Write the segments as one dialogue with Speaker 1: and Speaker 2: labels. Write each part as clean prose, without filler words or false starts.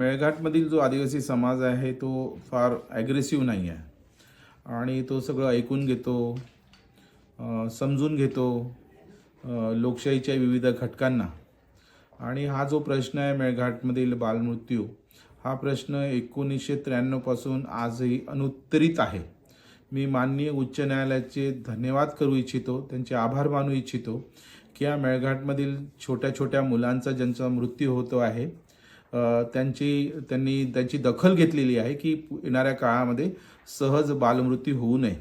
Speaker 1: मेळघाटमधील जो आदिवासी समाज आहे तो फार ॲग्रेसिव्ह नाही आहे आणि तो सगळं ऐकून घेतो, समजून घेतो लोकशाहीच्या विविध घटकांना. आणि हा जो प्रश्न आहे मेळघाटमधील बालमृत्यू, हा प्रश्न 1993 पासून आजही अनुत्तरित आहे. मी माननीय उच्च न्यायालयाचे धन्यवाद करू इच्छितो, त्यांचे आभार मानू इच्छितो की या मेळघाटमधील छोट्या छोट्या मुलांचा ज्यांचा मृत्यू होतो आहे त्यांनी त्याची दखल घेतलेली आहे की येणाऱ्या काळामध्ये सहज बालमृत्यू होऊ नये.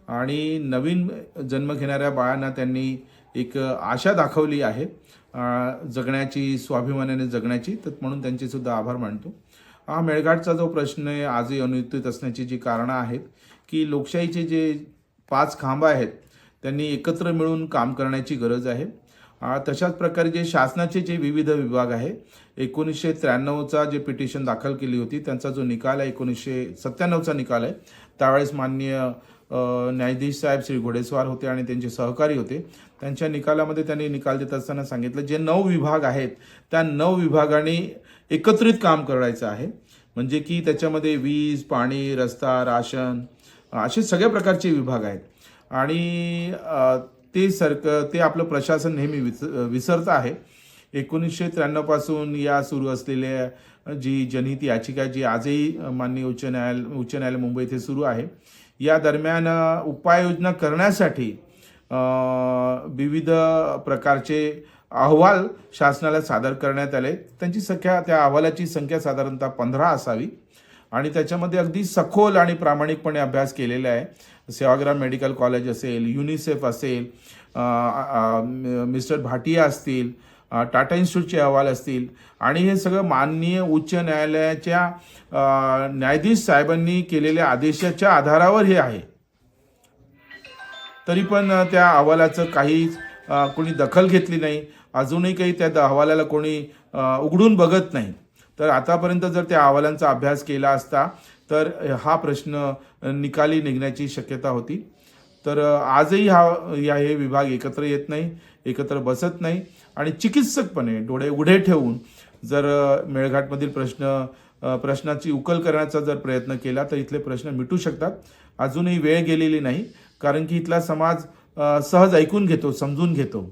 Speaker 1: आणि नवीन जन्म घेणाऱ्या बाळांना त्यांनी एक आशा दाखवली आहे जगण्याची, स्वाभिमानाने जगण्याची. तर म्हणून त्यांचे सुद्धा आभार मानतो. हा मेळघाटचा जो प्रश्न आहे आजही अनुत्तरित असण्याची जी कारणं आहेत की लोकशाहीचे जे 5 खांब आहेत त्यांनी एकत्र मिळून काम करण्याची गरज आहे. तशाच प्रकारे जे शासनाचे जे विविध विभाग आहे, 1993चा जे पिटिशन दाखल केली होती त्यांचा जो निकाल आहे, 1997चा निकाल आहे, त्यावेळेस माननीय न्यायाधीश साहेब श्री घोडेस्वार होते आणि त्यांचे सहकारी होते. त्यांच्या निकालामध्ये त्यांनी निकाल देत असताना सांगितलं जे 9 विभाग आहेत त्या 9 विभागांनी एकत्रित काम करायचं आहे. म्हणजे की त्याच्यामध्ये वीज, पाणी, रस्ता, राशन असे सगळ्या प्रकारचे विभाग आहेत. आणि ते आपलं प्रशासन नेहमी विसरतं आहे. 1993 पासून या सुरू असलेल्या जी जनहित याचिका जी आजही माननीय उच्च न्यायालय मुंबई येथे सुरू आहे, या दरम्यान उपाययोजना करण्यासाठी विविध प्रकारचे अहवाल शासनाला सादर करण्यात आले. त्या अहवालाची संख्या साधारणतः 15 असावी आणि त्याच्यामध्ये अगदी सखोल आणि प्रामाणिकपणे अभ्यास केलेला आहे. सेवाग्राम मेडिकल कॉलेज असेल, युनिसेफ असेल, मिस्टर भाटिया असतील, टाटा इन्स्टिट्यूटचे अहवाल असतील आणि हे सगळं माननीय उच्च न्यायालयाच्या न्यायाधीश साहेबांनी केलेल्या आदेशाच्या आधारावर हे आहे. तरी पण त्या अहवालाचं काही कोणी दखल घेतली नाही. अजूनही काही त्या अहवालाला कोणी उघडून बघत नाही. तर आतापर्यंत जर त्या अहवालांचा अभ्यास केला असता तर हा प्रश्न निकाली निघण्याची शक्यता होती. तर आजही हे विभाग एकत्र येत नाही, एकत्र बसत नाही आणि चिकित्सकपणे डोळे उघडे ठेवून जर मेळघाटमधील प्रश्नाची उकल करण्याचा जर प्रयत्न केला तर इथले प्रश्न मिटू शकतात. अजूनही वेळ गेलेली नाही, कारण की इथला समाज सहज ऐकून घेतो, समजून घेतो.